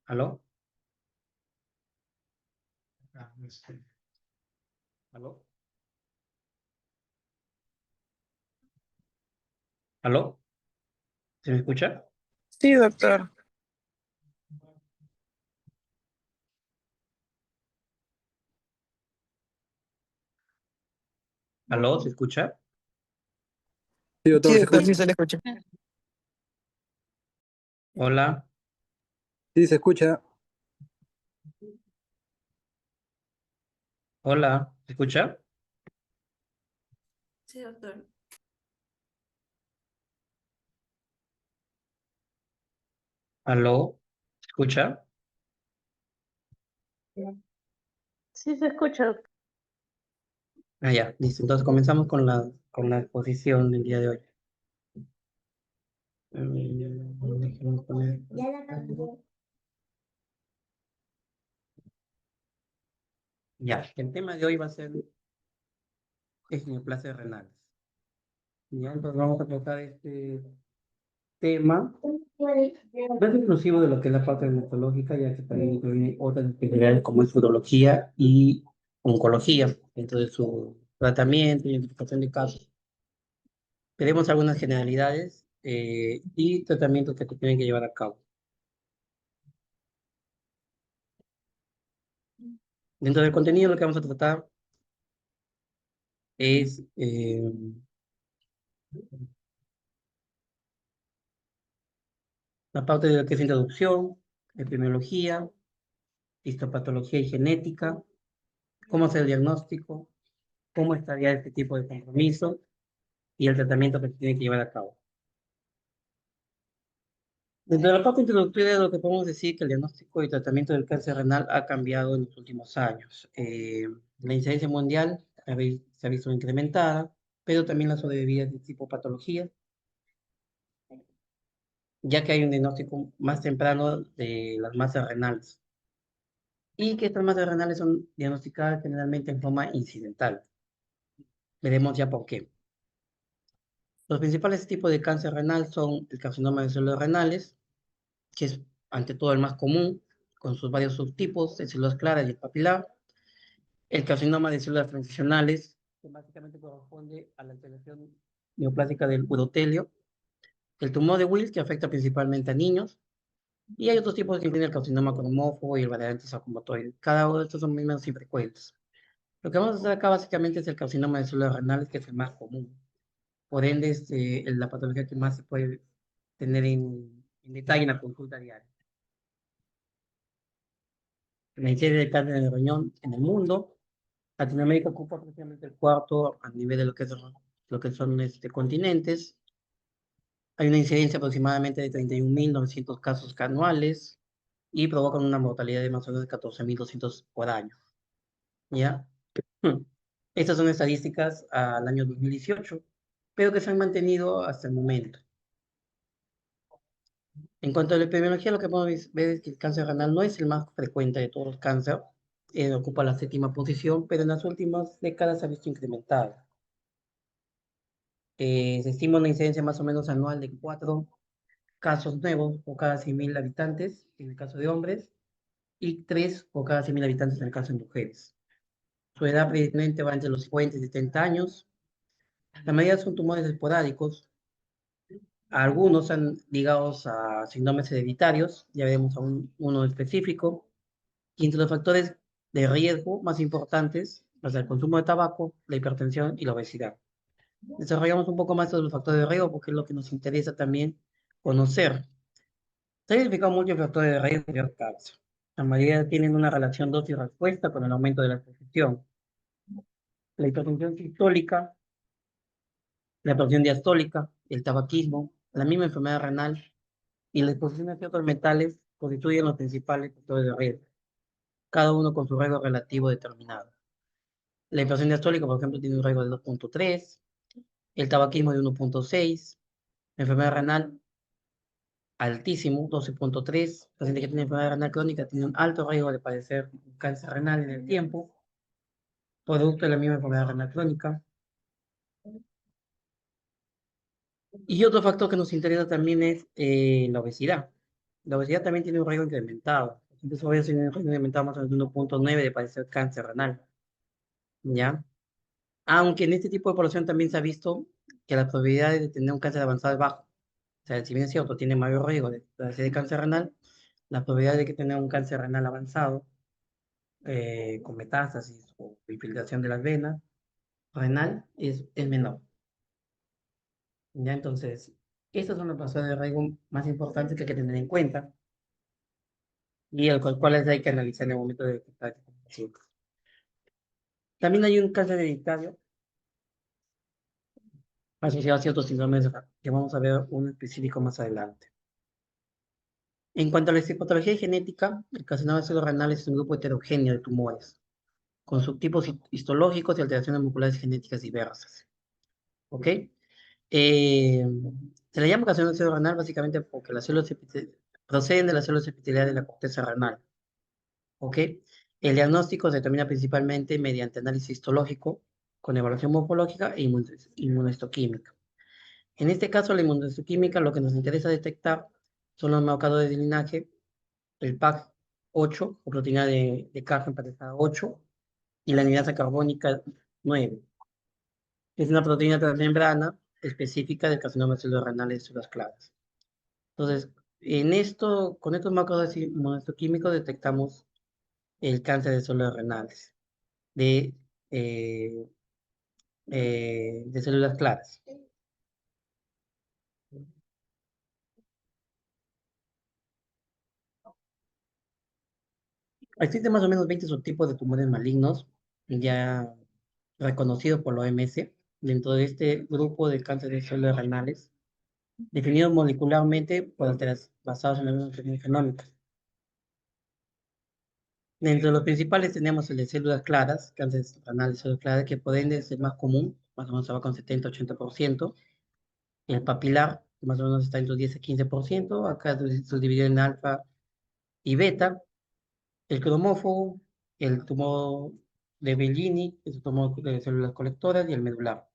¿Aló? ¿Aló? ¿Aló? ¿Se me escucha? Sí, doctor. ¿Aló? ¿Se escucha? Sí, doctor, Sí, ¿se doctor, escucha? sí se le escucha. Hola. Sí, se escucha. Hola. ¿Se escucha? Sí, doctor. ¿Aló? ¿Se escucha? Sí, se escucha. Ah, ya, listo. Entonces comenzamos con la exposición del día de hoy. Déjeme poner- Ya, el tema de hoy va a ser neoplasias renales. Ya, entonces vamos a tratar este tema. No es exclusivo de lo que es la parte hematológica, ya que también incluye otras especialidades como es urología y oncología, dentro de su tratamiento y identificación de casos. Veremos algunas generalidades y tratamientos que se tienen que llevar a cabo. Dentro del contenido, lo que vamos a tratar es la parte de lo que es introducción, epidemiología, histopatología y genética, cómo hacer el diagnóstico, cómo estaría este tipo de compromiso y el tratamiento que se tiene que llevar a cabo. Desde la parte introductoria, lo que podemos decir que el diagnóstico y tratamiento del cáncer renal ha cambiado en los últimos años. La incidencia mundial se ha visto incrementada, pero también la sobrevida de tipo patología, ya que hay un diagnóstico más temprano de las masas renales y que estas masas renales son diagnosticadas generalmente en forma incidental. Veremos ya por qué. Los principales tipos de cáncer renal son el carcinoma de células renales, que es ante todo el más común, con sus varios subtipos, de células claras y el papilar. El carcinoma de células transicionales, que básicamente corresponde a la alteración neoplásica del urotelio. El tumor de Wills, que afecta principalmente a niños. Y hay otros tipos que incluyen el carcinoma cromófobo y el variante sarcomatoide. Cada uno de estos son menos infrecuentes. Lo que vamos a hacer acá básicamente es el carcinoma de células renales, que es el más común. Por ende, es la patología que más se puede tener en detalle en la consulta diaria. La incidencia de cáncer en el riñón en el mundo. Latinoamérica ocupa aproximadamente el cuarto a nivel de lo que son continentes. Hay una incidencia aproximadamente de 31.900 casos anuales y provocan una mortalidad de más o menos 14.200 por año. ¿Ya? Estas son estadísticas al año 2018, pero que se han mantenido hasta el momento. En cuanto a la epidemiología, lo que podemos ver es que el cáncer renal no es el más frecuente de todos los cánceres, ocupa la 7ª posición, pero en las últimas décadas se ha visto incrementada. Se estima una incidencia más o menos anual de 4 casos nuevos por cada 100.000 habitantes en el caso de hombres y 3 por cada 100.000 habitantes en el caso de mujeres. Su edad previamente va entre los 50 y 70 años. La mayoría son tumores esporádicos. Algunos están ligados a síndromes hereditarios, ya veremos a uno específico. Y entre los factores de riesgo más importantes, el consumo de tabaco, la hipertensión y la obesidad. Desarrollamos un poco más sobre los factores de riesgo porque es lo que nos interesa también conocer. Se han identificado muchos factores de riesgo de cáncer. La mayoría tienen una relación dosis-respuesta con el aumento de la exposición. La hipertensión sistólica, la presión diastólica, el tabaquismo, la misma enfermedad renal y la exposición a ciertos metales constituyen los principales factores de riesgo, cada uno con su riesgo relativo determinado. La presión diastólica, por ejemplo, tiene un riesgo de 2.3, el tabaquismo de 1.6, la enfermedad renal altísimo, 12.3. Paciente que tiene enfermedad renal crónica tiene un alto riesgo de padecer cáncer renal en el tiempo, producto de la misma enfermedad renal crónica. Y otro factor que nos interesa también es la obesidad. La obesidad también tiene un riesgo incrementado. Entonces, obesos tienen un riesgo incrementado más o menos de 1.9 de padecer cáncer renal, ¿ya? Aunque en este tipo de población también se ha visto que las probabilidades de tener un cáncer avanzado es bajo. O sea, si bien es cierto, tiene mayor riesgo de padecer de cáncer renal, la probabilidad de que tenga un cáncer renal avanzado, con metástasis o infiltración de las venas renal, es menor. ¿Ya? Entonces, estas son las pasadas de riesgo más importantes que hay que tener en cuenta y cuáles hay que analizar en el momento de detectar este paciente. También hay un cáncer hereditario asociado a ciertos síndromes que vamos a ver uno específico más adelante. En cuanto a la histopatología genética, el carcinoma de células renales es un grupo heterogéneo de tumores, con subtipos histológicos y alteraciones moleculares genéticas diversas. ¿Ok? Eh, Se le llama carcinoma de células renal básicamente porque las células proceden de las células epiteliales de la corteza renal. ¿Ok? El diagnóstico se determina principalmente mediante análisis histológico, con evaluación morfológica e inmunohistoquímica. En este caso, la inmunohistoquímica lo que nos interesa detectar son los marcadores de linaje, el PAC8, o proteína de Carter emparentada 8, y la anidasa carbónica 9. Es una proteína transmembrana específica del carcinoma de células renales de células claras. Entonces, con estos marcadores inmunohistoquímicos detectamos el cáncer de células renales de, eh, de células claras. Existen más o menos 20 subtipos de tumores malignos ya reconocidos por la OMS dentro de este grupo de cáncer de células renales, definidos molecularmente por alteraciones basadas en las mismas genómicas. Dentro de los principales tenemos el de células claras, cáncer renal de células claras, que pueden ser más común, más o menos se va con 70-80%. El papilar, que más o menos está entre 10 a 15%, acá se divide en alfa y beta. El cromófobo, el tumor de Bellini, que es el tumor de células colectoras, y el medular.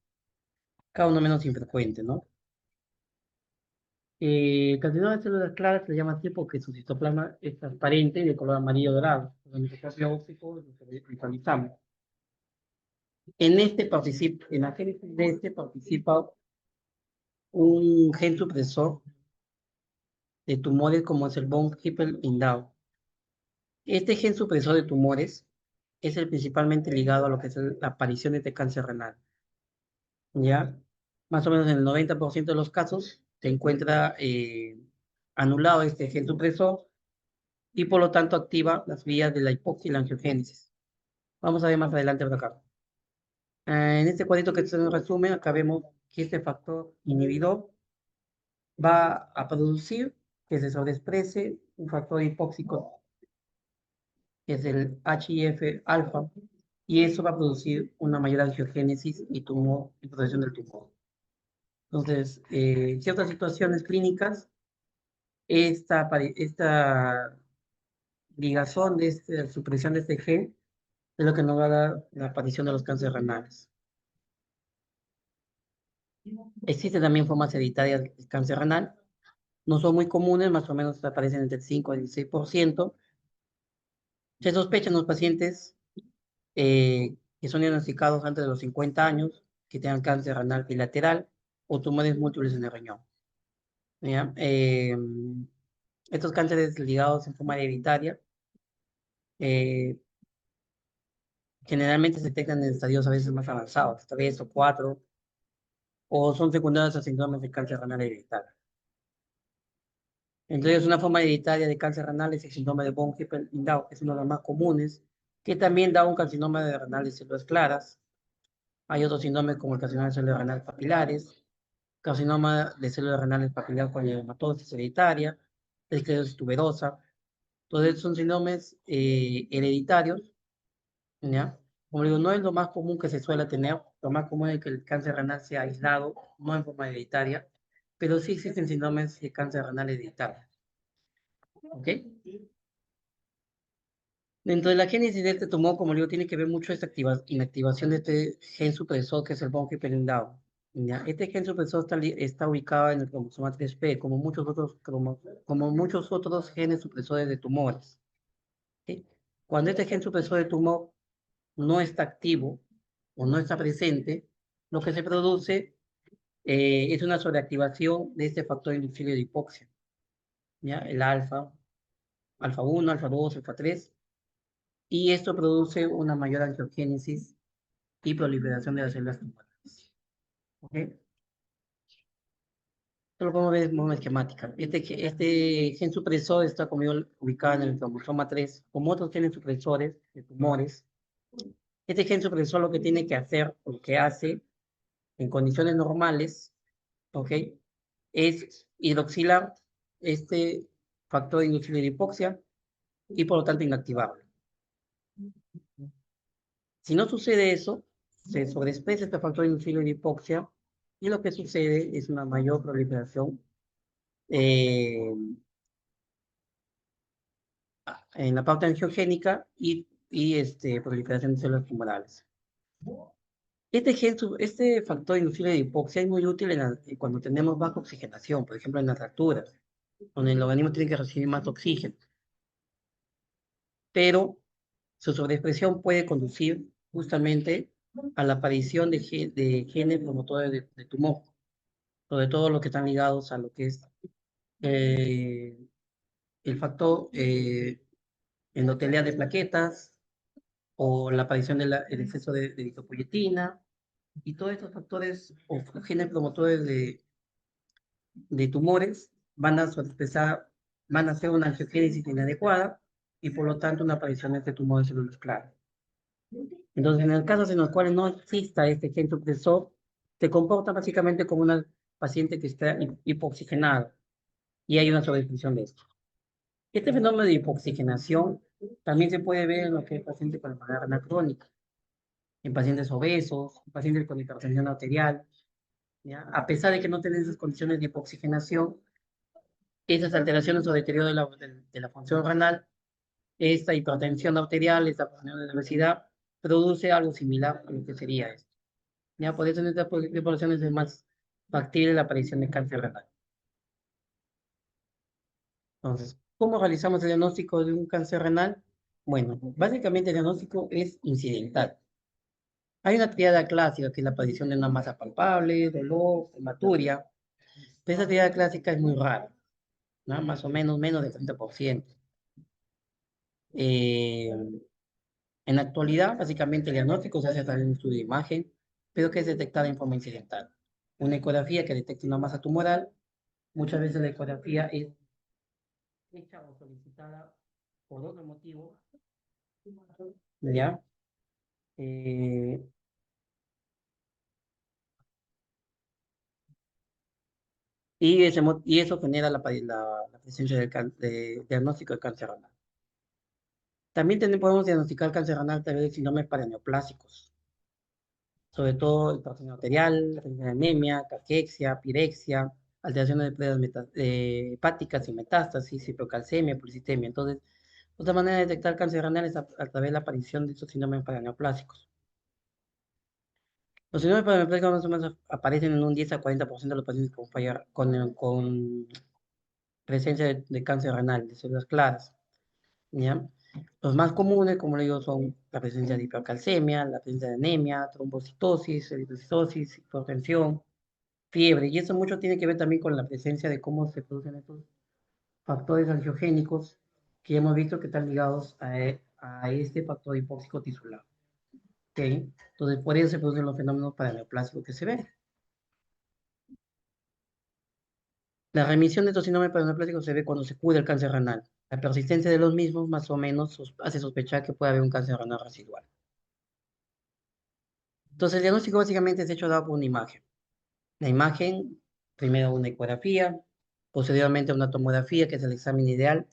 Cada uno menos infrecuente, ¿no? El carcinoma de células claras se le llama así porque su citoplasma es transparente y de color amarillo dorado. En el microscopio óptico lo visualizamos. En la génesis de este participa un gen supresor de tumores como es el von Hippel-Lindau. Este gen supresor de tumores es el principalmente ligado a lo que es la aparición de este cáncer renal. ¿Ya? Más o menos en el 90% de los casos se encuentra anulado este gen supresor y por lo tanto activa las vías de la hipoxia y la angiogénesis. Vamos a ver más adelante por acá. En este cuadrito que se nos resume, acá vemos que este factor inhibidor va a producir que se sobreexprese un factor hipóxico, que es el HIF-alfa, y eso va a producir una mayor angiogénesis y tumor, y protección del tumor. Entonces, en ciertas situaciones clínicas, esta ligazón de supresión de este gen es lo que nos va a dar la aparición de los cánceres renales. Existen también formas hereditarias del cáncer renal, no son muy comunes, más o menos aparecen entre el 5 y el 16%. Se sospecha en los pacientes que son diagnosticados antes de los 50 años, que tengan cáncer renal bilateral o tumores múltiples en el riñón. ¿Ya? Estos cánceres ligados en forma hereditaria eh, generalmente se detectan en estadios a veces más avanzados, 3 o 4, o son secundarios a síndromes de cáncer renal hereditario. Entonces, una forma hereditaria de cáncer renal es el síndrome de von Hippel-Lindau, que es uno de los más comunes, que también da un carcinoma de renal de células claras. Hay otros síndromes como el carcinoma de células renales papilares, carcinoma de células renales papilar con hematosis hereditaria, esclerosis tuberosa. Entonces, son síndromes hereditarios, ¿ya? Como digo, no es lo más común que se suele tener, lo más común es que el cáncer renal sea aislado, no en forma hereditaria, pero sí existen síndromes de cáncer renal hereditario, ¿ok? Dentro de la génesis de este tumor, como digo, tiene que ver mucho esta inactivación de este gen supresor que es el von Hippel-Lindau. ¿ya? Este gen supresor está ubicado en el cromosoma 3p, como muchos otros genes supresores de tumores. ¿Sí? Cuando este gen supresor de tumor no está activo o no está presente, lo que se produce es una sobreactivación de este factor inducible de hipoxia, ¿ya? El alfa 1, alfa 2, alfa 3, y esto produce una mayor angiogénesis y proliferación de las células tumorales. ¿Ok? Esto lo podemos ver de forma esquemática. Este gen supresor está ubicado en el cromosoma 3, como otros genes supresores de tumores. Este gen supresor lo que tiene que hacer, o que hace en condiciones normales, ¿ok? Es hidroxilar este factor inducible de hipoxia y por lo tanto inactivarlo. Si no sucede eso, se sobreexpresa este factor inducible de hipoxia y lo que sucede es una mayor proliferación eh, en la parte angiogénica y proliferación de células tumorales. Este factor inducible de hipoxia es muy útil cuando tenemos baja oxigenación, por ejemplo en las fracturas, donde el organismo tiene que recibir más oxígeno. Pero su sobreexpresión puede conducir justamente a la aparición de genes promotores de tumor, sobre todo los que están ligados a lo que es eh, el factor endotelial de plaquetas o la aparición del exceso de eritropoyetina y todos estos factores o genes promotores de tumores van a sobreexpresar, van a hacer una angiogénesis inadecuada y por lo tanto una aparición de este tumor de células claras. Entonces, en el caso en los cuales no exista este gen supresor, se comporta básicamente como una paciente que está hipoxigenada y hay una sobreexpresión de esto. Este fenómeno de hipoxigenación también se puede ver en lo que es pacientes con enfermedad renal crónica, en pacientes obesos, en pacientes con hipertensión arterial, ¿ya? A pesar de que no tienen esas condiciones de hipoxigenación, esas alteraciones o deterioro de la función renal, esta hipertensión arterial, esta función de obesidad, produce algo similar a lo que sería esto. Ya por eso en estas poblaciones es más factible la aparición de cáncer renal. Entonces, ¿cómo realizamos el diagnóstico de un cáncer renal? Bueno, básicamente el diagnóstico es incidental. Hay una triada clásica que es la aparición de una masa palpable, dolor, hematuria. Pero esa triada clásica es muy rara, ¿no? Más o menos del 30%. Eh, en la actualidad, básicamente el diagnóstico se hace a través de un estudio de imagen, pero que es detectada en forma incidental. Una ecografía que detecta una masa tumoral, muchas veces la ecografía es hecha o solicitada por otro motivo, ¿ya? Eh, y eso genera la presencia de diagnóstico de cáncer renal. También podemos diagnosticar cáncer renal a través de síndromes paraneoplásicos, sobre todo el hipertensión arterial, anemia, caquexia, pirexia, alteraciones de pruebas hepáticas y metástasis, hipercalcemia, policitemia. Entonces, otra manera de detectar cáncer renal es a través de la aparición de estos síndromes paraneoplásicos. Los síndromes paraneoplásicos más o menos aparecen en un 10 a 40% de los pacientes con presencia de cáncer renal, de células claras, ¿ya? Los más comunes, como le digo, son la presencia de hipercalcemia, la presencia de anemia, trombocitosis, eritrocitosis, hipertensión, fiebre, y eso mucho tiene que ver también con la presencia de cómo se producen estos factores angiogénicos que hemos visto que están ligados a este factor hipóxico tisular. ¿Okay? Entonces, por eso se producen los fenómenos paraneoplásicos que se ven. La remisión de estos síndromes paraneoplásicos se ve cuando se cura el cáncer renal. La persistencia de los mismos más o menos hace sospechar que puede haber un cáncer renal residual. Entonces, el diagnóstico básicamente es hecho dado por una imagen. La imagen, primero una ecografía, posteriormente una tomografía, que es el examen ideal.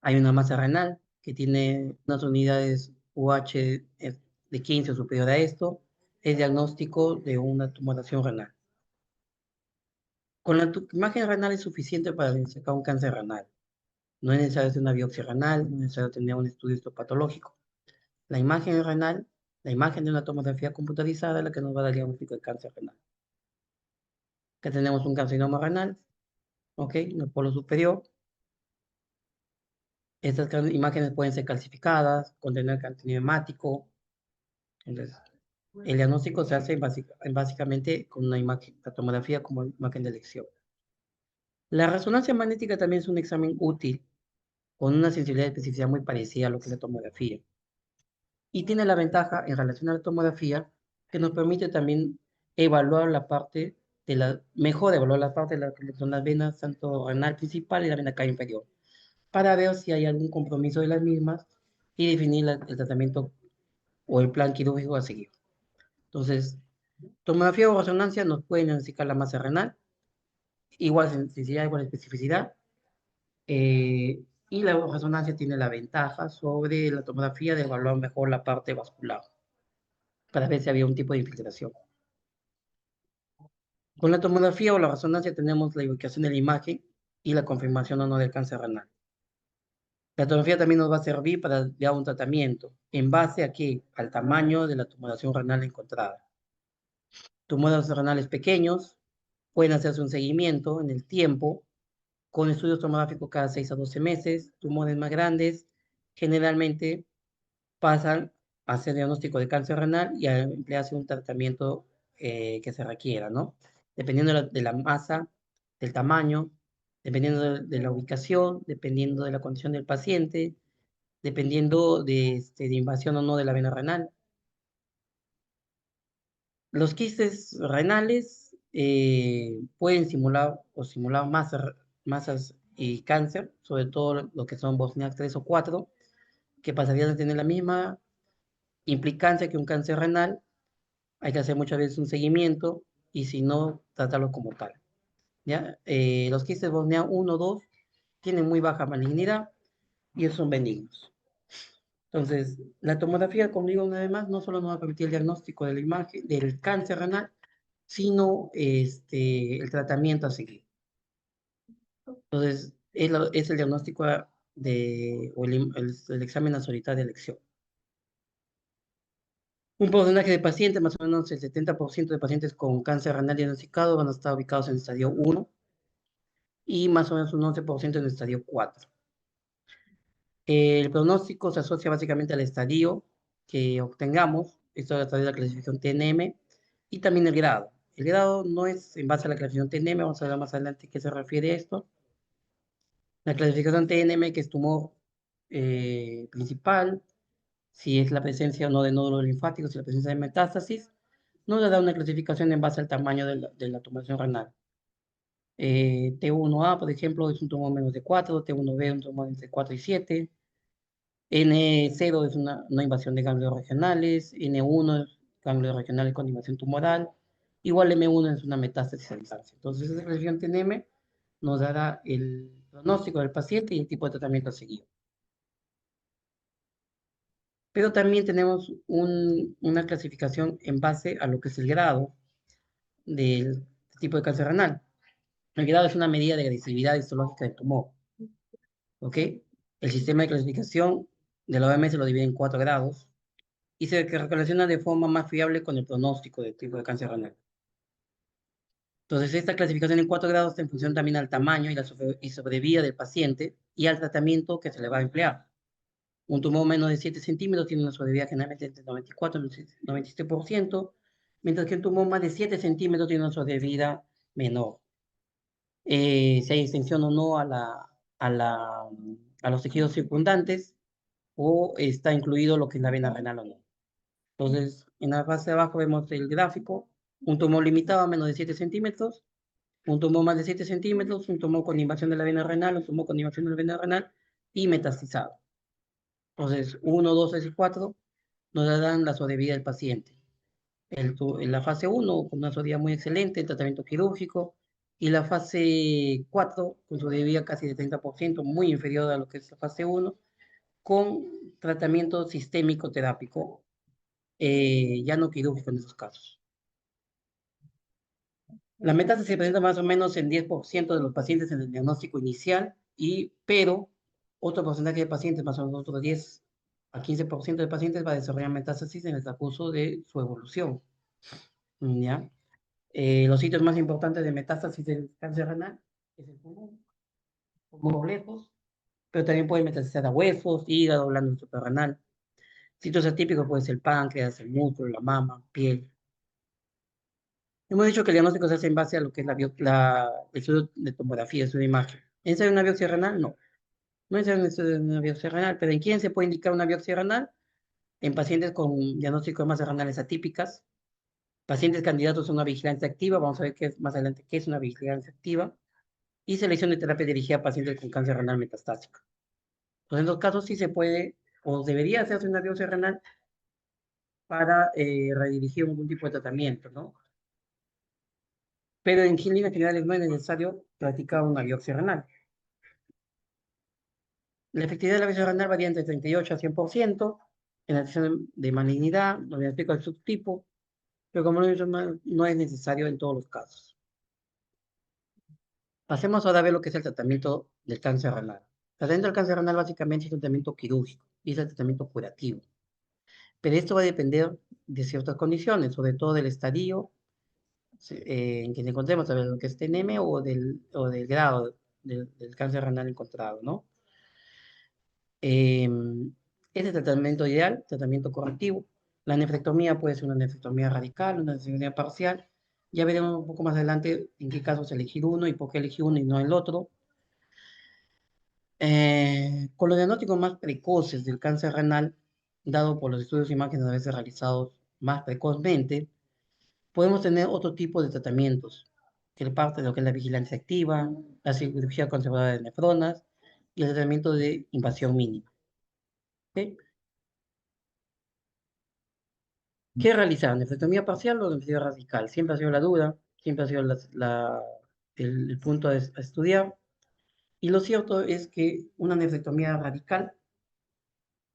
Hay una masa renal que tiene unas unidades UH de 15 o superior a esto. Es diagnóstico de una tumoración renal. Con la imagen renal es suficiente para diagnosticar un cáncer renal. No es necesario hacer una biopsia renal, no es necesario tener un estudio histopatológico. La imagen renal La imagen de una tomografía computarizada es la que nos va a dar el diagnóstico de cáncer renal. Que tenemos un carcinoma renal, ¿ok? En el polo superior. Estas imágenes pueden ser calcificadas, contener contenido hemático. Entonces, el diagnóstico se hace básicamente con una imagen, la tomografía como imagen de elección. La resonancia magnética también es un examen útil, con una sensibilidad y especificidad muy parecida a lo que es la tomografía. Y tiene la ventaja en relación a la tomografía que nos permite también evaluar la parte mejor evaluar la parte de que son las venas, tanto renal principal y la vena cava inferior, para ver si hay algún compromiso de las mismas y definir el tratamiento o el plan quirúrgico a seguir. Entonces, tomografía o resonancia nos pueden diagnosticar la masa renal, igual sensibilidad, igual especificidad, y la resonancia tiene la ventaja sobre la tomografía de evaluar mejor la parte vascular, para ver si había un tipo de infiltración. Con la tomografía o la resonancia tenemos la ubicación de la imagen y la confirmación o no del cáncer renal. La tomografía también nos va a servir para dar un tratamiento. ¿En base a qué? Al tamaño de la tumoración renal encontrada. Tumores renales pequeños pueden hacerse un seguimiento en el tiempo con estudios tomográficos cada 6 a 12 meses. Tumores más grandes generalmente pasan a hacer diagnóstico de cáncer renal y a emplearse un tratamiento que se requiera, ¿no? Dependiendo de la masa, del tamaño, dependiendo de la ubicación, dependiendo de la condición del paciente, dependiendo de invasión o no de la vena renal. Los quistes renales pueden simular masas y cáncer, sobre todo lo que son Bosniak 3 o 4, que pasarían a tener la misma implicancia que un cáncer renal. Hay que hacer muchas veces un seguimiento y si no, tratarlo como tal. ¿Ya? Los quistes Bosnia 1 o 2 tienen muy baja malignidad y son benignos. Entonces, la tomografía, como digo una vez más, no solo nos va a permitir el diagnóstico de la imagen del cáncer renal, sino el tratamiento a seguir. Entonces, es el diagnóstico o el examen nasoritral de elección. Un porcentaje de pacientes, más o menos el 70% de pacientes con cáncer renal diagnosticado van a estar ubicados en el estadio 1 y más o menos un 11% en el estadio 4. El pronóstico se asocia básicamente al estadio que obtengamos, esto a través de la clasificación TNM, y también el grado. El grado no es en base a la clasificación TNM, vamos a ver más adelante qué se refiere a esto. La clasificación TNM, que es tumor principal, si es la presencia o no de nódulos linfáticos, si la presencia de metástasis, nos da una clasificación en base al tamaño de la tumoración renal. T1A, por ejemplo, es un tumor menos de 4, T1B es un tumor entre 4 y 7, N0 es una invasión de ganglios regionales, N1 es ganglios regionales con invasión tumoral, igual M1 es una metástasis a distancia. Entonces, esa clasificación TNM nos dará el pronóstico del paciente y el tipo de tratamiento a seguir. Pero también tenemos una clasificación en base a lo que es el grado del tipo de cáncer renal. El grado es una medida de agresividad histológica del tumor. ¿Ok? El sistema de clasificación de la OMS lo divide en 4 grados y se relaciona de forma más fiable con el pronóstico del tipo de cáncer renal. Entonces, esta clasificación en 4 grados está en función también al tamaño y sobrevida del paciente y al tratamiento que se le va a emplear. Un tumor menos de 7 centímetros tiene una sobrevida generalmente entre 94 y 97%, mientras que un tumor más de 7 centímetros tiene una sobrevida menor. Si hay extensión o no a los tejidos circundantes, o está incluido lo que es la vena renal o no. Entonces, en la parte de abajo vemos el gráfico, un tumor limitado a menos de 7 centímetros, un tumor más de 7 centímetros, un tumor con invasión de la vena renal, un tumor con invasión de la vena renal y metastizado. Entonces, 1, 2, 3 y 4 nos dan la sobrevida del paciente. En la fase 1, con una sobrevida muy excelente, el tratamiento quirúrgico, y la fase 4, con sobrevida casi de 30%, muy inferior a lo que es la fase 1, con tratamiento sistémico terápico, ya no quirúrgico en esos casos. La metástasis se presenta más o menos en 10% de los pacientes en el diagnóstico inicial, pero otro porcentaje de pacientes, más o menos otro 10 a 15% de pacientes va a desarrollar metástasis en el transcurso de su evolución. ¿Ya? Los sitios más importantes de metástasis del cáncer renal es el pulmón, pulmón lejos, pero también puede metastasizar a huesos, hígado, glándula suprarrenal. Sitios atípicos pueden ser el páncreas, el músculo, la mama, piel. Hemos dicho que el diagnóstico se hace en base a lo que es el estudio de tomografía, el estudio de imagen. ¿Es una biopsia renal? No. No es un estudio de una biopsia renal, pero ¿en quién se puede indicar una biopsia renal? En pacientes con diagnóstico de masas renales atípicas, pacientes candidatos a una vigilancia activa, vamos a ver más adelante qué es una vigilancia activa, y selección de terapia dirigida a pacientes con cáncer renal metastásico. Entonces, en los casos sí se puede o debería hacerse una biopsia renal para redirigir algún tipo de tratamiento, ¿no? Pero en líneas generales no es necesario practicar una biopsia renal. La efectividad de la biopsia renal varía entre 38 a 100% en la detección de malignidad, donde explico el subtipo, pero como lo he dicho, no es necesario en todos los casos. Pasemos ahora a ver lo que es el tratamiento del cáncer renal. El tratamiento del cáncer renal básicamente es un tratamiento quirúrgico y es el tratamiento curativo. Pero esto va a depender de ciertas condiciones, sobre todo del estadio en que nos encontremos, a ver, lo que es TNM o del grado del cáncer renal encontrado, ¿no? Este tratamiento ideal, tratamiento correctivo. La nefrectomía puede ser una nefrectomía radical, una nefrectomía parcial. Ya veremos un poco más adelante en qué casos elegir uno y por qué elegir uno y no el otro. Con los diagnósticos más precoces del cáncer renal, dado por los estudios de imágenes a veces realizados más precozmente, podemos tener otro tipo de tratamientos, que parte de lo que es la vigilancia activa, la cirugía conservadora de nefronas y el tratamiento de invasión mínima. ¿Okay? ¿Qué realizar? ¿Nefrectomía parcial o nefrectomía radical? Siempre ha sido la duda, siempre ha sido el punto a estudiar. Y lo cierto es que una nefrectomía radical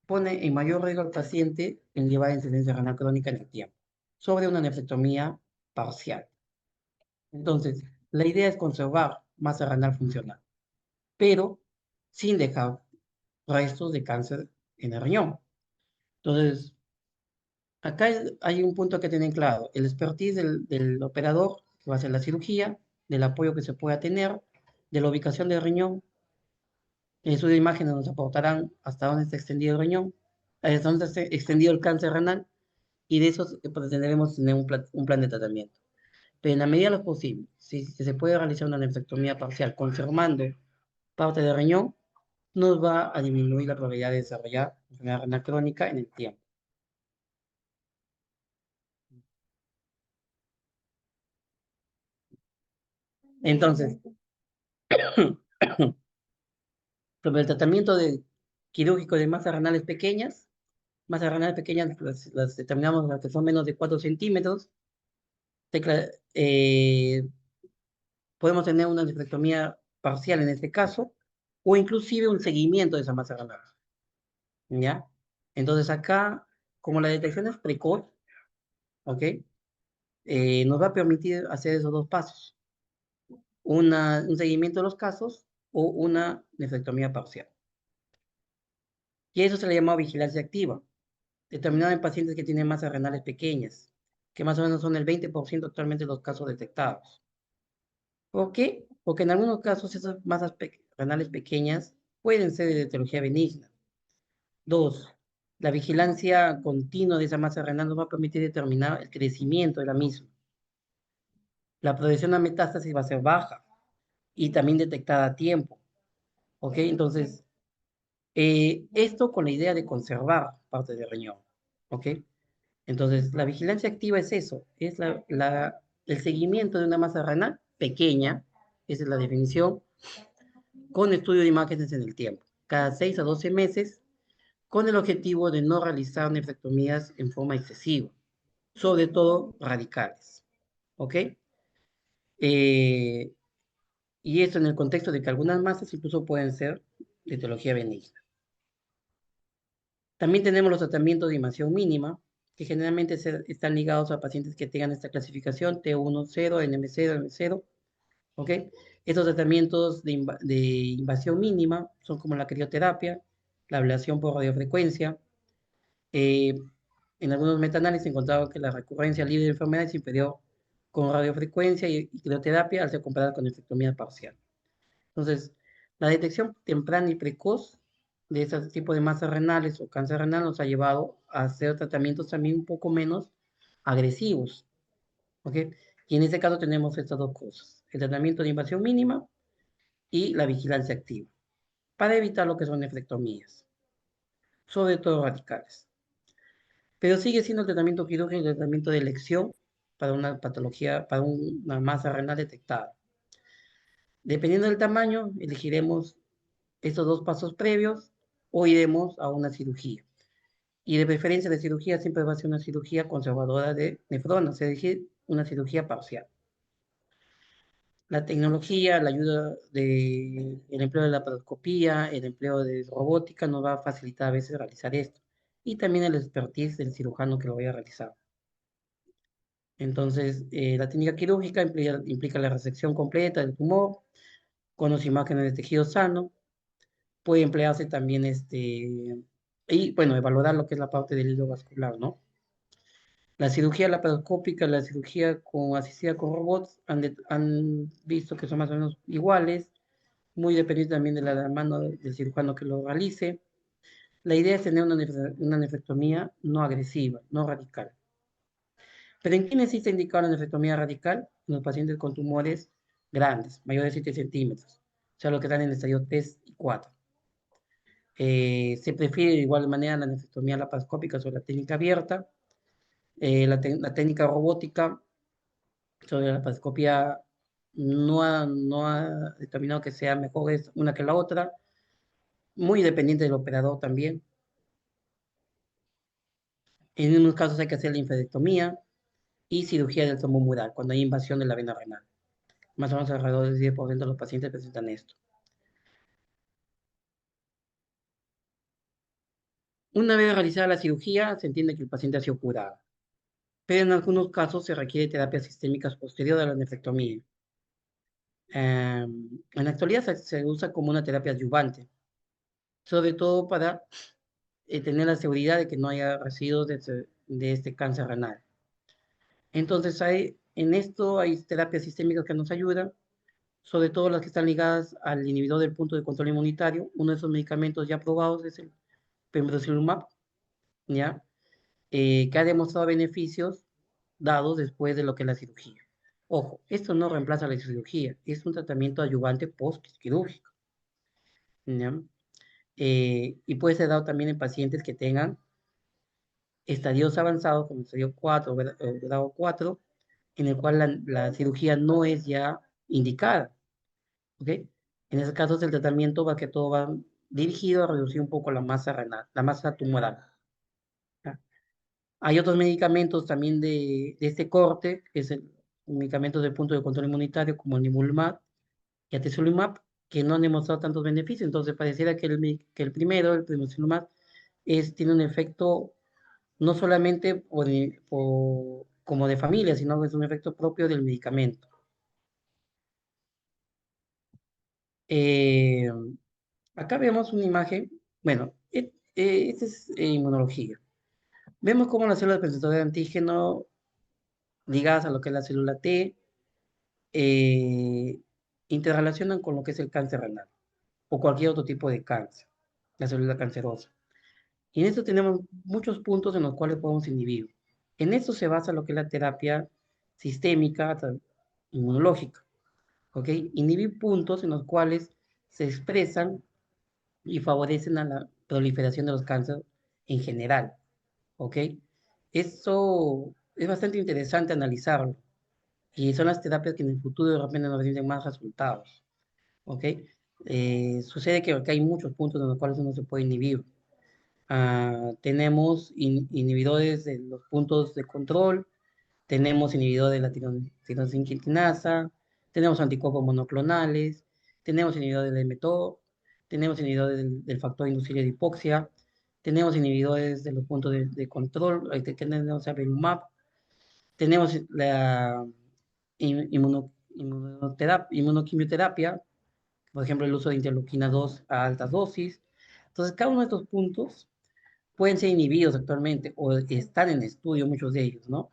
pone en mayor riesgo al paciente en llevar incidencia renal crónica en el tiempo, sobre una nefrectomía parcial. Entonces, la idea es conservar masa renal funcional, pero sin dejar restos de cáncer en el riñón. Entonces, acá hay un punto que tener claro, el expertise del operador que va a hacer la cirugía, del apoyo que se pueda tener, de la ubicación del riñón. El estudio de imágenes nos aportarán hasta dónde está extendido el riñón, hasta dónde está extendido el cáncer renal, y de eso pretenderemos tener un plan de tratamiento. Pero en la medida de lo posible, si se puede realizar una nefrectomía parcial conservando parte del riñón, nos va a disminuir la probabilidad de desarrollar enfermedad renal crónica en el tiempo. Entonces, sobre el tratamiento quirúrgico de masas renales pequeñas las determinamos las que son menos de 4 centímetros, eh, podemos tener una nefrectomía parcial en este caso, o inclusive un seguimiento de esa masa renal, ¿ya? Entonces acá, como la detección es precoz, ¿ok? Nos va a permitir hacer esos dos pasos, un seguimiento de los casos o una nefrectomía parcial. Y eso se le llama vigilancia activa, determinada en pacientes que tienen masas renales pequeñas, que más o menos son el 20% actualmente de los casos detectados. ¿Por qué? Porque en algunos casos esas masas renales pequeñas pueden ser de etiología benigna. Dos, la vigilancia continua de esa masa renal nos va a permitir determinar el crecimiento de la misma. La progresión a metástasis va a ser baja y también detectada a tiempo. ¿Ok? Entonces, esto con la idea de conservar parte del riñón. ¿Ok? Entonces, la vigilancia activa es eso, es el seguimiento de una masa renal pequeña, esa es la definición, con estudio de imágenes en el tiempo, cada 6 a 12 meses, con el objetivo de no realizar nefrectomías en forma excesiva, sobre todo radicales. ¿Ok? Eh, y esto en el contexto de que algunas masas incluso pueden ser de etiología benigna. También tenemos los tratamientos de invasión mínima, que generalmente están ligados a pacientes que tengan esta clasificación T1-0, NM0, M0. ¿Ok? Estos tratamientos de invasión mínima son como la crioterapia, la ablación por radiofrecuencia, En algunos metaanálisis se encontraba que la recurrencia libre de enfermedades se impidió con radiofrecuencia y crioterapia al ser comparada con nefrectomía parcial. Entonces, la detección temprana y precoz de ese tipo de masas renales o cáncer renal nos ha llevado a hacer tratamientos también un poco menos agresivos, ¿ok? Y en este caso tenemos estas dos cosas, el tratamiento de invasión mínima y la vigilancia activa, para evitar lo que son nefrectomías, sobre todo radicales. Pero sigue siendo el tratamiento quirúrgico el tratamiento de elección para una patología, para una masa renal detectada. Dependiendo del tamaño, elegiremos estos dos pasos previos o iremos a una cirugía. Y de preferencia de cirugía siempre va a ser una cirugía conservadora de nefronas, es decir, una cirugía parcial. La tecnología, la ayuda del empleo de la laparoscopía, el empleo de robótica nos va a facilitar a veces realizar esto. Y también el expertise del cirujano que lo vaya a realizar. Entonces, la técnica quirúrgica implica la resección completa del tumor con las imágenes de tejido sano. Puede emplearse también y bueno, evaluar lo que es la parte del hilo vascular, ¿no? La cirugía laparoscópica, la cirugía asistida con robots han visto que son más o menos iguales, muy dependiente también de la mano del cirujano que lo realice. La idea es tener una nefrectomía no agresiva, no radical. Pero ¿en quiénes sí se indicado la nefrectomía radical? En los pacientes con tumores grandes, mayores de 7 centímetros, o sea, los que están en el estadio 3 y 4. Se prefiere de igual manera la nefrectomía laparoscópica sobre la técnica abierta, la técnica robótica sobre la laparoscopia no ha determinado que sea mejor una que la otra, muy dependiente del operador también. En unos casos hay que hacer la linfedectomía y cirugía del trombo mural cuando hay invasión de la vena renal. Más o menos alrededor del 10% de los pacientes presentan esto. Una vez realizada la cirugía, se entiende que el paciente ha sido curado, pero en algunos casos se requiere terapia sistémica posterior a la nefrectomía. En la actualidad se usa como una terapia adyuvante, sobre todo para tener la seguridad de que no haya residuos de este cáncer renal. Entonces, en esto hay terapias sistémicas que nos ayudan, sobre todo las que están ligadas al inhibidor del punto de control inmunitario. Uno de esos medicamentos ya probados es el pembrolizumab, ¿ya? Que ha demostrado beneficios dados después de lo que es la cirugía. Ojo, esto no reemplaza la cirugía, es un tratamiento adyuvante post-quirúrgico, ¿ya? Y puede ser dado también en pacientes que tengan estadios avanzados, como estadio 4 o grado 4, en el cual la cirugía no es ya indicada, ¿ok? En esos casos el tratamiento va que todo va dirigido a reducir un poco la masa renal, la masa tumoral, ¿ya? Hay otros medicamentos también de este corte, que es el medicamentos de punto de control inmunitario, como el nivolumab y atezolizumab, que no han demostrado tantos beneficios. Entonces, pareciera que el primero, el nivolumab, tiene un efecto no solamente como de familia, sino que es un efecto propio del medicamento. Eh, Acá vemos una imagen, bueno, esta es inmunología. Vemos cómo las células presentadoras de antígeno ligadas a lo que es la célula T eh, interrelacionan con lo que es el cáncer renal o cualquier otro tipo de cáncer, la célula cancerosa. Y en esto tenemos muchos puntos en los cuales podemos inhibir. En esto se basa lo que es la terapia sistémica inmunológica, ¿ok? Inhibir puntos en los cuales se expresan y favorecen a la proliferación de los cánceres en general, ¿ok? Eso es bastante interesante analizarlo y son las terapias que en el futuro de repente nos brindan más resultados, ¿ok? Sucede que hay muchos puntos en los cuales uno se puede inhibir. Tenemos inhibidores de los puntos de control, tenemos inhibidores de la tirosina quinasa, tenemos anticuerpos monoclonales, tenemos inhibidores del mTOR, tenemos inhibidores del factor inducible de hipoxia, tenemos inhibidores de los puntos de control, tenemos avelumab, tenemos la inmunoquimioterapia, por ejemplo, el uso de interleuquina 2 a altas dosis. Entonces, cada uno de estos puntos pueden ser inhibidos actualmente o están en estudio muchos de ellos, ¿no?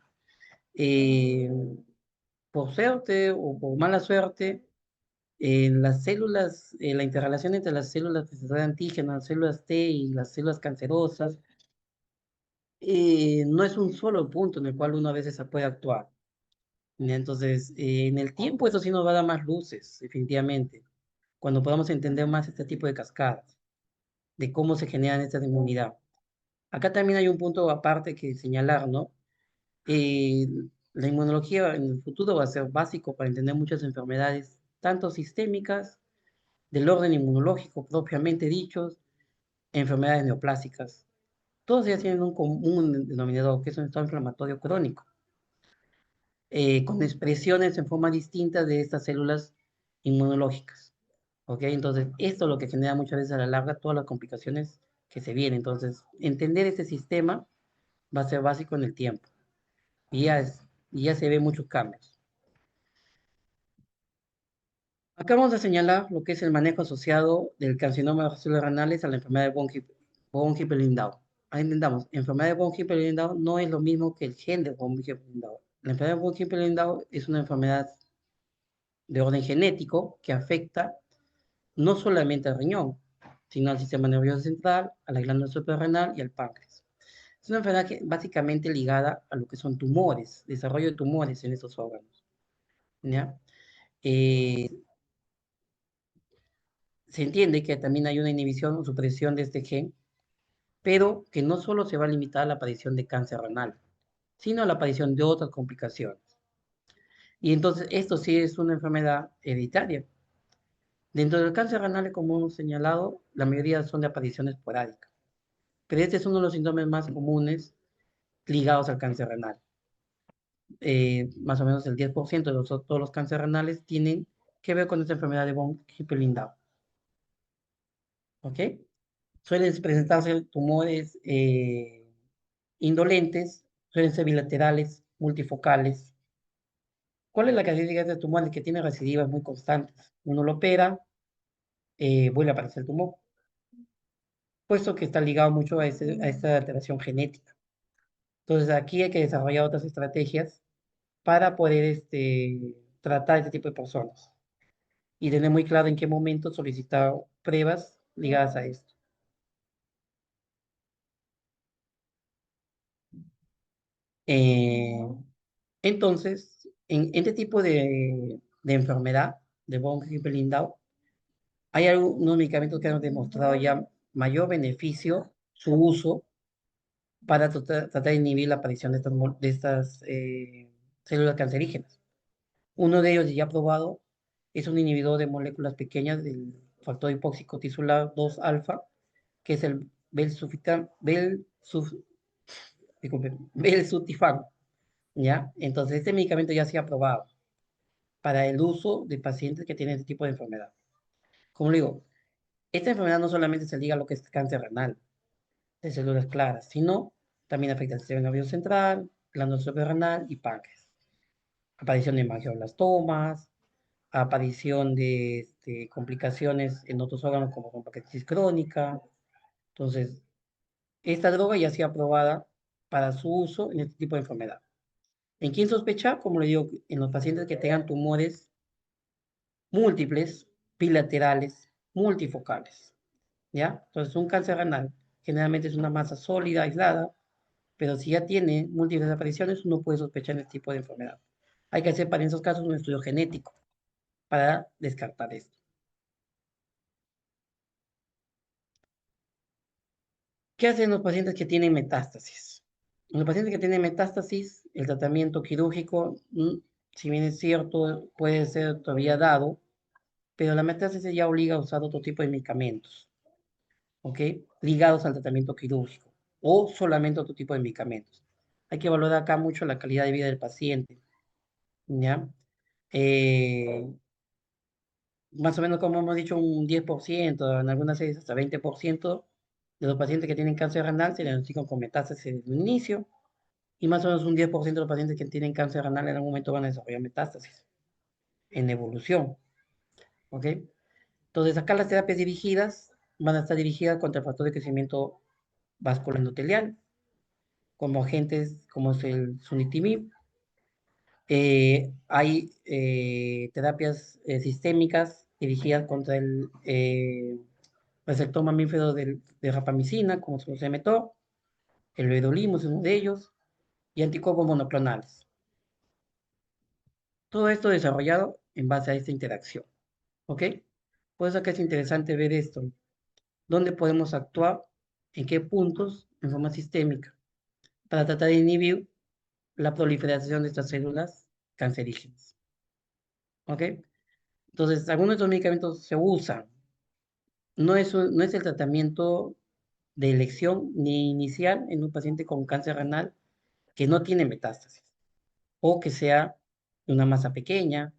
Eh, por suerte o por mala suerte, las células, la interrelación entre las células de antígenas, las células T y las células cancerosas, no es un solo punto en el cual uno a veces puede actuar. ¿Ya? Entonces, en el tiempo eso sí nos va a dar más luces, definitivamente, cuando podamos entender más este tipo de cascadas, de cómo se generan estas de inmunidad. Acá también hay un punto aparte que señalar, ¿no? Eh, la inmunología en el futuro va a ser básico para entender muchas enfermedades, tanto sistémicas, del orden inmunológico propiamente dichos, enfermedades neoplásicas. Todos ellas tienen un común denominador, que es un estado inflamatorio crónico, con expresiones en forma distinta de estas células inmunológicas. ¿Ok? Entonces, esto es lo que genera muchas veces a la larga todas las complicaciones que se vienen. Entonces, entender este sistema va a ser básico en el tiempo. Y ya, y ya se ven muchos cambios. Acá vamos a señalar lo que es el manejo asociado del carcinoma de las células renales a la enfermedad de von Hippel-Lindau. Ahí entendamos, enfermedad de von Hippel-Lindau no es lo mismo que el gen de von Hippel-Lindau. La enfermedad de von Hippel-Lindau es una enfermedad de orden genético que afecta no solamente al riñón, sino al sistema nervioso central, a la glándula suprarrenal y al páncreas. Es una enfermedad que, básicamente ligada a lo que son tumores, desarrollo de tumores en estos órganos. ¿Ya? Eh, Se entiende que también hay una inhibición o supresión de este gen, pero que no solo se va a limitar a la aparición de cáncer renal, sino a la aparición de otras complicaciones. Y entonces esto sí es una enfermedad hereditaria. Dentro del cáncer renal, como hemos señalado, la mayoría son de aparición esporádica, pero este es uno de los síntomas más comunes ligados al cáncer renal. Más o menos el 10% de todos los cánceres renales tienen que ver con esta enfermedad de von Hippel-Lindau. ¿Ok? Suelen presentarse tumores indolentes, suelen ser bilaterales, multifocales. ¿Cuál es la característica de este tumor? Que tiene recidivas muy constantes. Uno lo opera, vuelve a aparecer el tumor, puesto que está ligado mucho a esta alteración genética. Entonces aquí hay que desarrollar otras estrategias para poder tratar este tipo de personas y tener muy claro en qué momento solicitar pruebas ligadas a esto. Eh, entonces, en este tipo de enfermedad de von Hippel-Lindau, hay algunos medicamentos que han demostrado ya mayor beneficio, su uso, para tratar de inhibir la aparición de estas células cancerígenas. Uno de ellos ya probado es un inhibidor de moléculas pequeñas del factor hipóxico tisular 2 alfa, que es el belsutifan, ¿ya? Entonces, este medicamento ya se ha aprobado para el uso de pacientes que tienen este tipo de enfermedad. Como le digo, esta enfermedad no solamente se liga a lo que es cáncer renal de células claras, sino también afecta el sistema nervioso central, glándula suprarrenal y páncreas. Aparición de hemangioblastomas, aparición de complicaciones en otros órganos como pancreatitis crónica. Entonces, esta droga ya ha sido aprobada para su uso en este tipo de enfermedad. ¿En quién sospechar? Como le digo, en los pacientes que tengan tumores múltiples, bilaterales, multifocales. ¿Ya? Entonces, un cáncer renal generalmente es una masa sólida, aislada, pero si ya tiene múltiples apariciones, uno puede sospechar en este tipo de enfermedad. Hay que hacer para esos casos un estudio genético para descartar esto. ¿Qué hacen los pacientes que tienen metástasis? En los pacientes que tienen metástasis, el tratamiento quirúrgico, si bien es cierto, puede ser todavía dado, pero la metástasis ya obliga a usar otro tipo de medicamentos, ¿ok? Ligados al tratamiento quirúrgico o solamente otro tipo de medicamentos. Hay que valorar acá mucho la calidad de vida del paciente, ¿ya? Eh, Más o menos como hemos dicho, un 10%, en algunas series hasta 20% de los pacientes que tienen cáncer renal se diagnostican con metástasis desde el inicio, y más o menos un 10% de los pacientes que tienen cáncer renal en algún momento van a desarrollar metástasis en evolución, ¿ok? Entonces acá las terapias dirigidas van a estar dirigidas contra el factor de crecimiento báscula endotelial, como agentes como es el sunitinib. Hay terapias sistémicas dirigidas contra el receptor mamífero de rapamicina, como se llama mTOR, el vedolimo es uno de ellos, y anticuerpos monoclonales. Todo esto desarrollado en base a esta interacción, ¿ok? Por eso que es interesante ver esto, dónde podemos actuar, en qué puntos, en forma sistémica, para tratar de inhibir la proliferación de estas células cancerígenas, ¿ok? Entonces, algunos de estos medicamentos se usan, no es el tratamiento de elección ni inicial en un paciente con cáncer renal que no tiene metástasis, o que sea de una masa pequeña,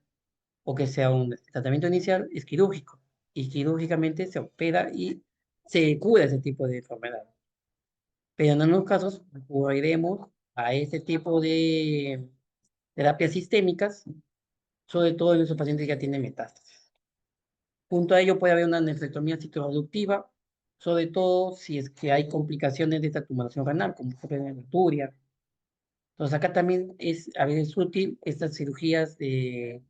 o que sea un tratamiento inicial es quirúrgico, y quirúrgicamente se opera y se cura ese tipo de enfermedad. Pero en algunos casos recurriremos a este tipo de terapias sistémicas, sobre todo en esos pacientes que ya tienen metástasis. Junto a ello puede haber una nefrectomía citoreductiva, sobre todo si es que hay complicaciones de esta tumoración renal, como fue la hematuria. Entonces acá también es a veces útil estas cirugías de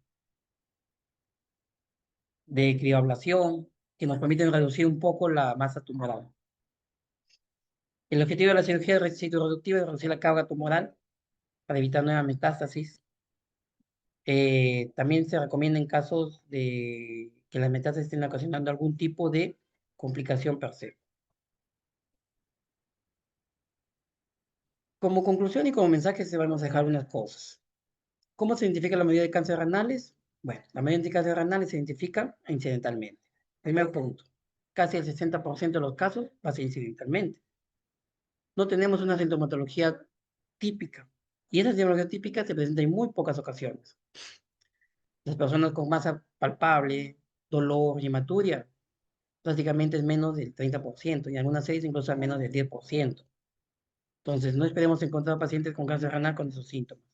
crioablación que nos permiten reducir un poco la masa tumoral. El objetivo de la cirugía citoreductiva es reducir la carga tumoral para evitar nueva metástasis. También se recomienda en casos de que las metástasis estén ocasionando algún tipo de complicación per se. Como conclusión y como mensaje se vamos a dejar unas cosas. ¿Cómo se identifica la mayoría de cánceres renales? Bueno, la mayoría de cánceres renales se identifica incidentalmente. Primer punto, casi el 60% de los casos pasa incidentalmente. No tenemos una sintomatología típica. Y esa sintomatología típica se presenta en muy pocas ocasiones. Las personas con masa palpable, dolor y hematuria, prácticamente es menos del 30%, y algunas series incluso a menos del 10%. Entonces, no esperemos encontrar pacientes con cáncer renal con esos síntomas.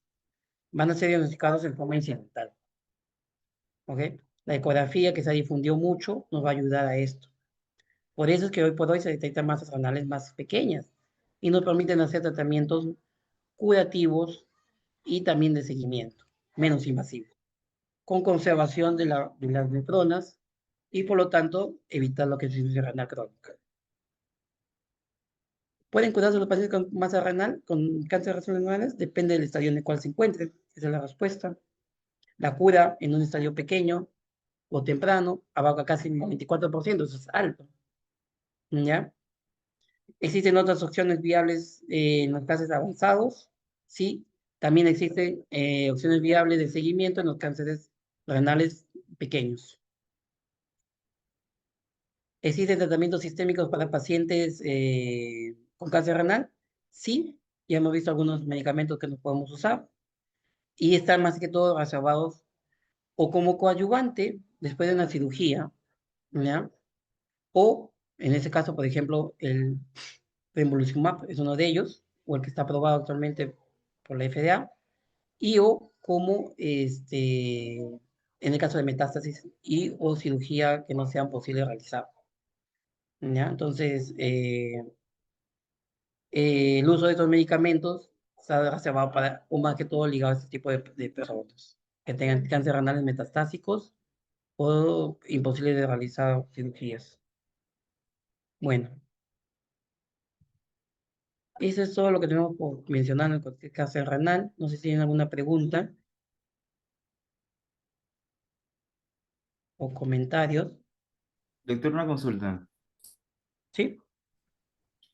Van a ser diagnosticados en forma incidental. ¿Ok? La ecografía que se difundió mucho nos va a ayudar a esto. Por eso es que hoy por hoy se detectan masas renales más pequeñas y nos permiten hacer tratamientos curativos y también de seguimiento, menos invasivos, con conservación de las neutronas y por lo tanto evitar lo que es insuficiencia renal crónica. ¿Pueden curarse los pacientes con masa renal, con cáncer renal? Depende del estadio en el cual se encuentren. Esa es la respuesta. La cura en un estadio pequeño o temprano abarca casi el 94%, eso es alto. ¿Ya? Existen otras opciones viables en los cánceres avanzados, sí. También existen opciones viables de seguimiento en los cánceres renales pequeños. ¿Existen tratamientos sistémicos para pacientes con cáncer renal? Sí, ya hemos visto algunos medicamentos que nos podemos usar y están más que todo reservados o como coadyuvante después de una cirugía, ¿ya? O en ese caso, por ejemplo, el pembrolizumab es uno de ellos, o el que está aprobado actualmente por la FDA, y o como en el caso de metástasis y o cirugía que no sean posibles realizar. ¿Ya? Entonces, el uso de estos medicamentos se va para, o más que todo ligado a este tipo de personas que tengan cáncer renales metastásicos o imposible de realizar cirugías. Bueno, eso es todo lo que tenemos por mencionar en el cáncer renal. No sé si tienen alguna pregunta o comentarios. Doctor, una consulta. ¿Sí?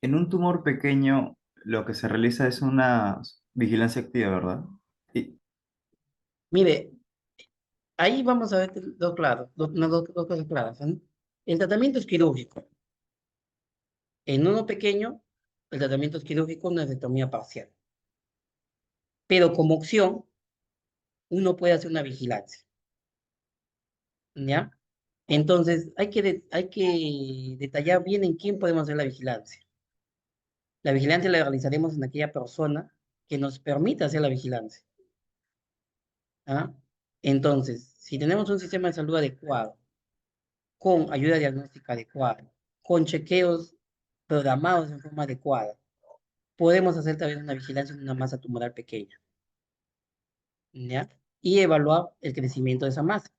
En un tumor pequeño, lo que se realiza es una vigilancia activa, ¿verdad? Y, Mire, ahí vamos a ver dos, claros, dos cosas claras. ¿Eh? El tratamiento es quirúrgico. En uno pequeño, el tratamiento es quirúrgico, una anatomía parcial. Pero como opción, uno puede hacer una vigilancia. ¿Ya? Entonces, hay que detallar bien en quién podemos hacer la vigilancia. La vigilancia la realizaremos en aquella persona que nos permita hacer la vigilancia. ¿Ah? Entonces, si tenemos un sistema de salud adecuado, con ayuda diagnóstica adecuada, con chequeos programados en forma adecuada, podemos hacer también una vigilancia en una masa tumoral pequeña, ¿ya? Y evaluar el crecimiento de esa masa.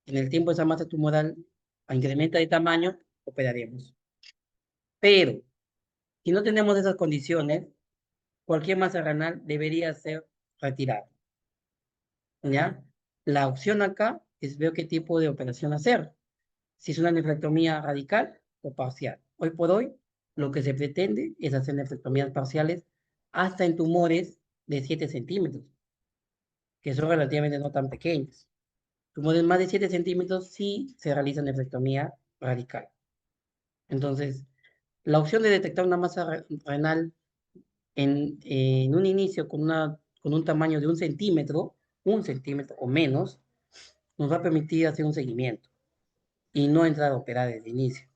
En el tiempo esa masa tumoral incrementa de tamaño, operaremos. Pero, si no tenemos esas condiciones, cualquier masa renal debería ser retirada, ¿ya? La opción acá es ver qué tipo de operación hacer. Si es una nefrectomía radical o parcial. Hoy por hoy, lo que se pretende es hacer nefrectomías parciales hasta en tumores de 7 centímetros, que son relativamente no tan pequeños. Tumores más de 7 centímetros sí se realiza nefrectomía radical. Entonces, la opción de detectar una masa renal en un inicio con un tamaño de un centímetro o menos, nos va a permitir hacer un seguimiento y no entrar a operar desde el inicio.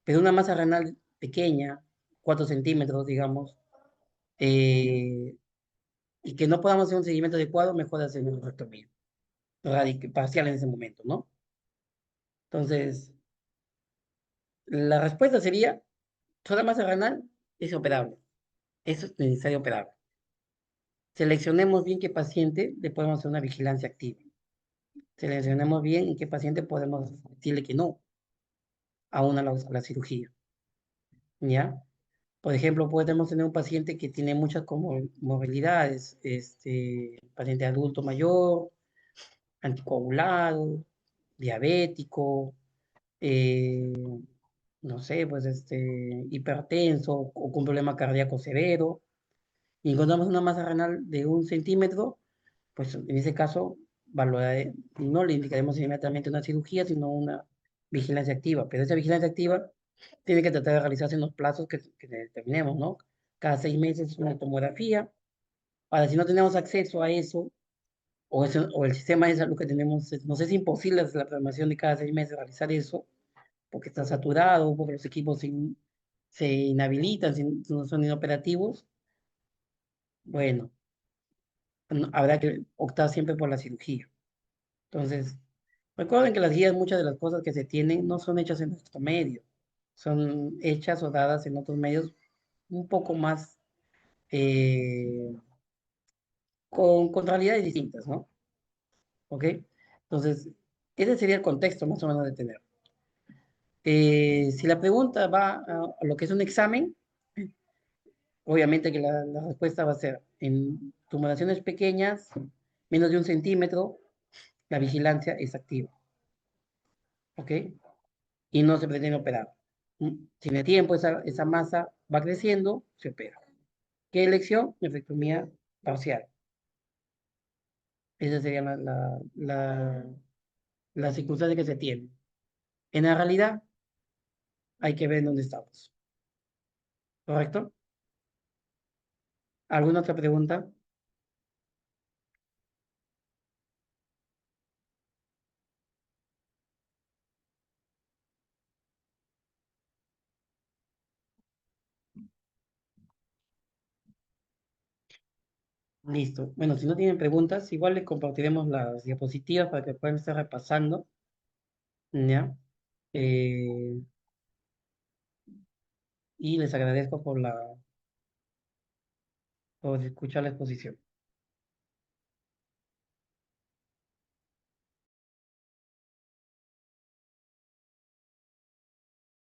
Pero una masa renal pequeña, 4 centímetros, digamos, eh, y que no podamos hacer un seguimiento adecuado, mejor hacer una rectomía parcial en ese momento, ¿no? Entonces, la respuesta sería, toda masa renal es operable, es necesario operar. Seleccionemos bien qué paciente le podemos hacer una vigilancia activa. Seleccionemos bien en qué paciente podemos decirle que no a la cirugía, ¿ya? Por ejemplo, podemos tener un paciente que tiene muchas comorbilidades, paciente adulto mayor, anticoagulado, diabético, eh, no sé, pues hipertenso o con problema cardíaco severo, y encontramos una masa renal de 1 centímetro, pues en ese caso no le indicaremos inmediatamente una cirugía, sino una vigilancia activa. Pero esa vigilancia activa tiene que tratar de realizarse en los plazos que determinemos, ¿no? Cada 6 meses una tomografía. Ahora, si no tenemos acceso a eso, o el sistema de salud que tenemos, nos es imposible hacer la programación de cada 6 meses realizar eso, porque está saturado, porque los equipos se inhabilitan, si no son inoperativos, bueno, habrá que optar siempre por la cirugía. Entonces, recuerden que las guías, muchas de las cosas que se tienen no son hechas en nuestro medio, son hechas o dadas en otros medios un poco más eh, con realidades distintas, ¿no? ¿Ok? Entonces, ese sería el contexto más o menos de tener. Si la pregunta va a lo que es un examen, obviamente que la respuesta va a ser en tumoraciones pequeñas, menos de 1 centímetro, la vigilancia es activa, ¿ok? Y no se pretende operar. Si en el tiempo esa masa va creciendo, se opera. ¿Qué elección? Nefrectomía parcial. Esa sería la circunstancia que se tiene. En la realidad, hay que ver en dónde estamos. ¿Correcto? ¿Alguna otra pregunta? Listo. Bueno, si no tienen preguntas, igual les compartiremos las diapositivas para que puedan estar repasando, ¿ya? Eh, y les agradezco por escuchar la exposición.